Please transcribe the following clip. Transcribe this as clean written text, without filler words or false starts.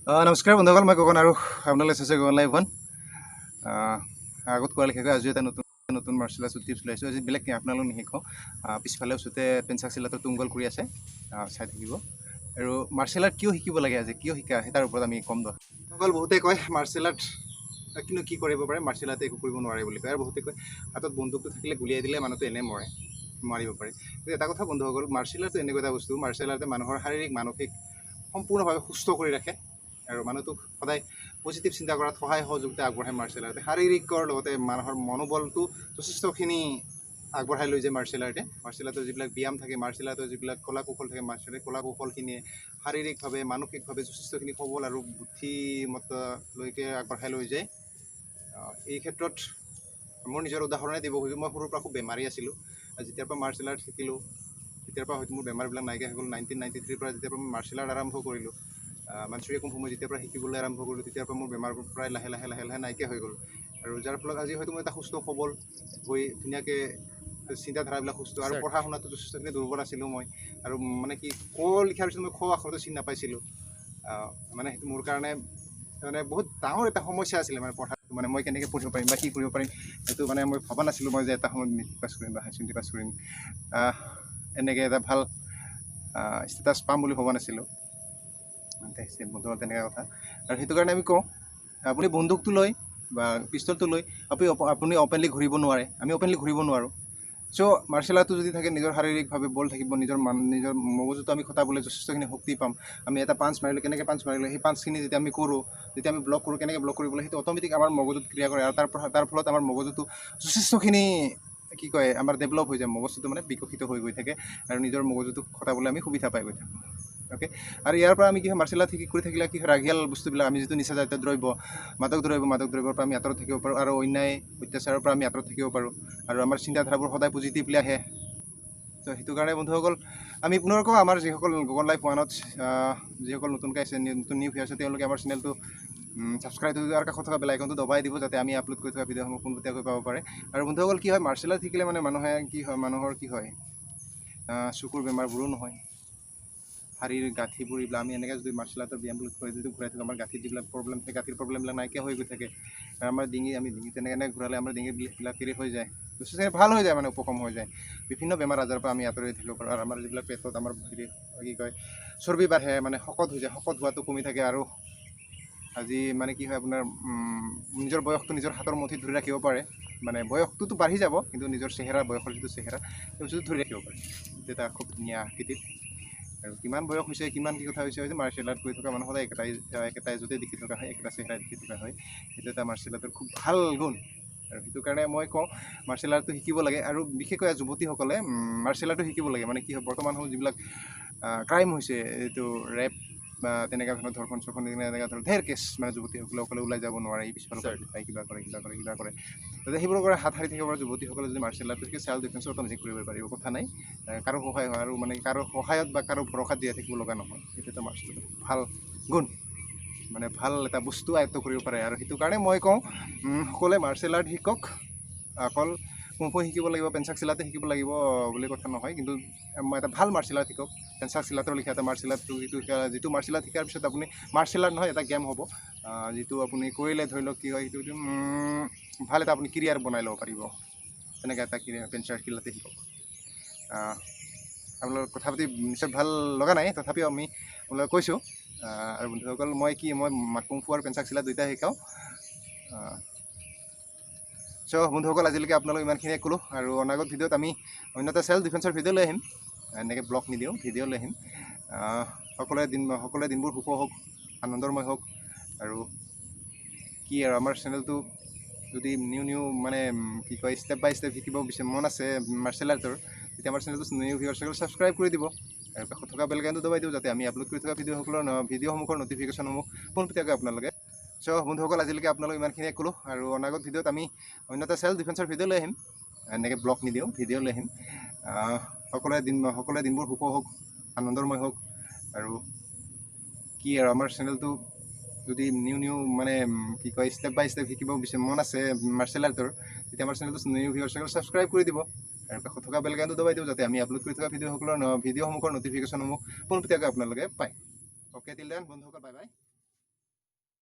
নমস্কাৰ বন্ধুসকল, মই গগন আৰু আপোনালোকে চাইছে গগন লাইভ ওৱান। আগত কোৱা লেখাকৈ আজি এটা নতুন মাৰ্চেল আৰ্টৰ টিপছ লৈ আহিছোঁ। আজি বেলেগ আপোনালোক নিশিকাওঁ। পিছফালে ওচৰতে পেঞ্চাক চিলাটো তুংগল কৰি আছে, চাই থাকিব। আৰু মাৰ্চেল আৰ্ট কিয় শিকিব লাগে, আজি কিয় শিকা সেই তাৰ ওপৰত আমি কম দহ। অকল বহুতে কয় মাৰ্চেল আৰ্ট কিন্তু কি কৰিব পাৰে, মাৰ্চেল আৰ্টে একো কৰিব নোৱাৰে বুলি কয়। আৰু বহুতে কয় হাতত বন্দুকটো থাকিলে গুলিয়াই দিলে মানুহটো এনেই মাৰিব পাৰে। কিন্তু এটা কথা বন্ধুসকল, মাৰ্চেল আৰ্টটো এনেকুৱা এটা বস্তু, মাৰ্চেল আৰ্টে মানুহৰ শাৰীৰিক মানসিক সম্পূৰ্ণভাৱে সুস্থ কৰি ৰাখে আৰু মানুহটোক সদায় পজিটিভ চিন্তা কৰাত সহায় সহযোগিতা আগবঢ়ায় মাৰ্চেল আৰ্টে। শাৰীৰিকৰ লগতে মানুহৰ মনোবলটো যথেষ্টখিনি আগবঢ়াই লৈ যায় মাৰ্চেল আৰ্টে। মাৰ্চেল আৰ্টৰ যিবিলাক ব্যায়াম থাকে, মাৰ্চেল আৰ্টৰ যিবিলাক কলা কৌশল থাকে, মাৰ্চেল আৰ্টৰ কলা কৌশলখিনিয়ে শাৰীৰিকভাৱে মানসিকভাৱে যথেষ্টখিনি সবল আৰু বুদ্ধিমত্তালৈকে আগবঢ়াই লৈ যায়। এই ক্ষেত্ৰত মোৰ নিজৰ উদাহৰণে দিব খুজিছোঁ। মই সৰুৰ পৰা খুব বেমাৰী আছিলোঁ। যেতিয়াৰ পৰা মাৰ্চেল আৰ্ট শিকিলোঁ তেতিয়াৰ পৰা হয়তো মোৰ বেমাৰবিলাক নাইকিয়া হৈ গ'ল। 1993 পৰা যেতিয়াৰ পৰা মই মাৰ্চেল আৰ্ট আৰম্ভ কৰিলোঁ, মাঞ্চুৰিয়া কুম্ফু মই যেতিয়াৰ পৰা শিকিবলৈ আৰম্ভ কৰিলোঁ, তেতিয়াৰ পৰা মোৰ বেমাৰবোৰ প্ৰায় লাহে লাহে নাইকিয়া হৈ গ'ল। আৰু যাৰ ফলত আজি হয়তো মই এটা সুস্থ সবল হৈ ধুনীয়াকৈ চিন্তাধাৰাবিলাক সুস্থ, আৰু পঢ়া শুনাটো যথেষ্টখিনি দুৰ্বল আছিলোঁ মই। আৰু মানে কি ক লিখাৰ পিছত মই খ আখৰটো চিনি নাপাইছিলোঁ। মানে সেইটো মোৰ কাৰণে মানে বহুত ডাঙৰ এটা সমস্যা আছিলে। মানে পঢ়াটো মানে মই কেনেকৈ পঢ়িব পাৰিম বা কি কৰিব পাৰিম, সেইটো মানে মই ভবা নাছিলোঁ মই যে এটা সময়ত মেট্ৰিক পাছ কৰিম বা হায়াৰ ছেকেণ্ডেৰী পাছ কৰিম, এনেকৈ এটা ভাল ষ্টেটাছ পাম বুলি ভবা নাছিলোঁ। বন্ধুসকল তেনেকুৱা কথা। আৰু সেইটো কাৰণে আমি কওঁ, আপুনি বন্দুকটো লৈ বা পিষ্টলটো লৈ আপুনি অপেনলি ঘূৰিব নোৱাৰে, আমি অপেনলি ঘূৰিব নোৱাৰোঁ। চ' মাৰ্চেল আৰ্টটো যদি থাকে, নিজৰ শাৰীৰিকভাৱে বল থাকিব, নিজৰ মগজুটো আমি খটাবলৈ যথেষ্টখিনি শক্তি পাম। আমি এটা পাঞ্চ মাৰিলোঁ, কেনেকৈ পাঞ্চ মাৰিলোঁ, সেই পাঞ্চখিনি যেতিয়া আমি কৰোঁ, যেতিয়া আমি ব্লক কৰোঁ, কেনেকৈ ব্লক কৰিবলৈ, সেইটো অট'মেটিক আমাৰ মগজুত ক্ৰিয়া কৰে। আৰু তাৰ ফলত আমাৰ মগজুটো যথেষ্টখিনি কি কয়, আমাৰ ডেভেলপ হৈ যায়, মগজুটো মানে বিকশিত হৈ গৈ থাকে আৰু নিজৰ মগজুটো খটাবলৈ আমি সুবিধা পাই গৈ থাকোঁ। অ'কে, আৰু ইয়াৰ পৰা আমি কি হয়, মাৰ্চেল আৰ্ট শিকি কৰি থাকিলে কি হয়, ৰাগিয়াল বস্তুবিলাক, আমি যিটো নিচাজাতীয় দ্ৰব্য, মাদক দ্ৰব্যৰ পৰা আমি আঁতৰত থাকিব পাৰোঁ, আৰু অন্যায় অত্যাচাৰৰ পৰা আমি আঁতৰত থাকিব পাৰোঁ, আৰু আমাৰ চিন্তাধাৰাবোৰ সদায় পজিটিভলি আহে। তো সেইটো কাৰণে বন্ধুসকল, আমি পুনৰ কওঁ, আমাৰ যিসকল গগন লাইভ ওৱানত যিসকল নতুনকৈ আছে, নতুন নিউ ভিউৱাৰ্ছ আছে, তেওঁলোকে আমাৰ চেনেলটো ছাবস্ক্ৰাইব কৰি আৰু কাষত থকা বেল আইকনটো দবাই দিব, যাতে আমি আপলোড কৰি থকা ভিডিঅ'সমূহ পোনপটীয়াকৈ পাব পাৰে। আৰু বন্ধুসকল কি হয়, মাৰ্চেল আৰ্ট শিকিলে মানে মানুহৰ কি হয়, চকুৰ বেমাৰবোৰো নহয়, শাৰীৰিক গাঁঠিবোৰ এইবিলাক আমি এনেকৈ যদি মাৰ্চেল আৰ্টৰ ব্যায়ামবোৰ যদি ঘূৰাই থাকোঁ, আমাৰ গাঁঠিত যিবিলাক প্ৰব্লেম থাকে, গাঁঠিৰ প্ৰব্লেমবিলাক নাইকিয়া হৈ গৈ থাকে। আৰু আমাৰ ডিঙি তেনেকৈ ঘূৰালে আমাৰ ডিঙিবিলাক ফ্ৰী হৈ যায়, যথেষ্টখিনি ভাল হৈ যায়, মানে উপশম হৈ যায়। বিভিন্ন বেমাৰ আজাৰৰ পৰা আমি আঁতৰি থাকিব পাৰোঁ। আৰু আমাৰ যিবিলাক পেটত আমাৰ কি কয় চৰ্বি বাঢ়ে, মানে শকত হৈ যায়, শকত হোৱাটো কমি থাকে। আৰু আজি মানে কি হয়, আপোনাৰ নিজৰ বয়সটো নিজৰ হাতৰ মুঠিত ধৰি ৰাখিব পাৰে। মানে বয়সটোতো বাঢ়ি যাব, কিন্তু নিজৰ বয়সৰ যিটো চেহেৰা, সেই বস্তুটো ধৰি ৰাখিব পাৰে। সেইটো এটা খুব ধুনীয়া আকৃতি। আৰু কিমান বয়স হৈছে, কিমান কি কথা হৈছে, মাৰ্চেল আৰ্ট কৰি থকা মানুহ সদায় একেটাই য'তে দেখি থকা হয়, একেটা চেহেৰা দেখি থকা হয়। সেইটো এটা মাৰ্চেল আৰ্টৰ খুব ভাল গুণ। আৰু সেইটো কাৰণে মই কওঁ, মাৰ্চেল আৰ্টটো শিকিব লাগে। আৰু বিশেষকৈ যুৱতীসকলে মাৰ্চেল আৰ্টটো শিকিব লাগে। মানে কি হয়, বৰ্তমান সময়ত যিবিলাক ক্ৰাইম হৈছে, এইটো ৰেপ বা তেনেকুৱা ধৰণৰ ধৰ্ষণ এনেকুৱা ধৰণৰ ঢেৰ কেছ, মানে যুৱতীসকলে অকলে ওলাই যাব নোৱাৰে, পিছফালৰ পৰা কিবা কৰে। গতিকে সেইবোৰৰ পৰা হাত সাৰি থাকিব পৰা যুৱতীসকলে যদি মাৰ্চেল আৰ্টটো শিকে, চেল্ফ ডিফেন্সৰ অট'মেটিক কৰিব পাৰিব, কথা নাই। কাৰো সহায় হয়, আৰু মানে কাৰো সহায়ত বা কাৰো ভৰসাত দিয়া থাকিব লগা নহয়। সেইটো এটা মাৰ্চেল আৰ্টৰ ভাল গুণ, মানে ভাল এটা বস্তু আয়ত্ব কৰিব পাৰে। আৰু সেইটো কাৰণে মই কওঁ, সকলোৱে মাৰ্চেল আৰ্ট শিকক। অকল কুম্ফু শিকিব লাগিব, পেঞ্চাক চিলাতে শিকিব লাগিব বুলি কথা নহয়, কিন্তু এটা ভাল মাৰ্চেল আৰ্ট শিকক। পেঞ্চাক চিলাতৰ লিখা এটা মাৰ্চেল আৰ্টটো যিটো মাৰ্চেল আৰ্ট শিকাৰ পিছত আপুনি মাৰ্চেল আৰ্ট নহয়, এটা গেম হ'ব, যিটো আপুনি কৰিলে ধৰি লওক কি হয়, সেইটো ভাল এটা আপুনি কেৰিয়াৰ বনাই ল'ব পাৰিব। তেনেকৈ এটা পেঞ্চাক চিলাতে শিকক। আপোনালোকৰ কথা পাতি নিশ্চয় ভাল লগা নাই, তথাপিও আমি আপোনালোকক কৈছোঁ। আৰু বন্ধুসকল, মই কুম্ফু আৰু পেঞ্চাক চিলা দুয়োটাই শিকাওঁ। চ' বন্ধুসকল, আজিলৈকে আপোনালোক ইমানখিনিয়ে ক'লোঁ। আৰু অনাগত ভিডিঅ'ত আমি অন্য এটা চেল্ফ ডিফেন্সৰ ভিডিঅ' লৈ আহিম। এনেকৈ ব্লগ নিদিওঁ, ভিডিঅ' লৈ আহিম। সকলোৱে দিনবোৰ সুখ হওক, আনন্দময় হওক। আৰু কি আৰু, আমাৰ চেনেলটো যদি নিউ মানে কি কয়, ষ্টেপ বাই ষ্টেপ শিকিব মন আছে মাৰ্চেল আৰ্টৰ, তেতিয়া আমাৰ চেনেলটো নিউ ভিউৱাৰ্ছসকলে ছাবস্ক্ৰাইব কৰি দিব, আৰু কাষত থকা বেল আইকনটো দবাই দিব, যাতে আমি আপলোড কৰি থকা ভিডিঅ'সমূহৰ নটিফিকেশ্যনসমূহ পোনপটীয়াকৈ আপোনালোকে। চ' বন্ধুসকল, আজিলৈকে আপোনালোক ইমানখিনিয়ে ক'লোঁ। আৰু অনাগত ভিডিঅ'ত আমি অন্য এটা চেল্ফ ডিফেন্সৰ ভিডিঅ' লৈ আহিম। এনেকৈ ব্লগ নিদিওঁ, ভিডিঅ' লৈ আহিম। সকলোৱে দিনবোৰ সুখ হওক, আনন্দময় হওক। আৰু কি আৰু, আমাৰ চেনেলটো যদি নিউ মানে কি কয়, ষ্টেপ বাই ষ্টেপ শিকিব মন আছে মাৰ্চেল আৰ্টৰ, তেতিয়া আমাৰ চেনেলটো নিউ ভিউৱাৰ্ছসকলে ছাবস্ক্ৰাইব কৰি দিব, আৰু কাষত থকা বেল আইকনটো দবাই দিব, যাতে আমি আপলোড কৰি থকা ভিডিঅ'সমূহৰ নটিফিকেশ্যনসমূহ পোনপটীয়াকৈ আপোনালোকে পায়। অ'কে, টিল দেন বন্ধুসকল, বাই বাই।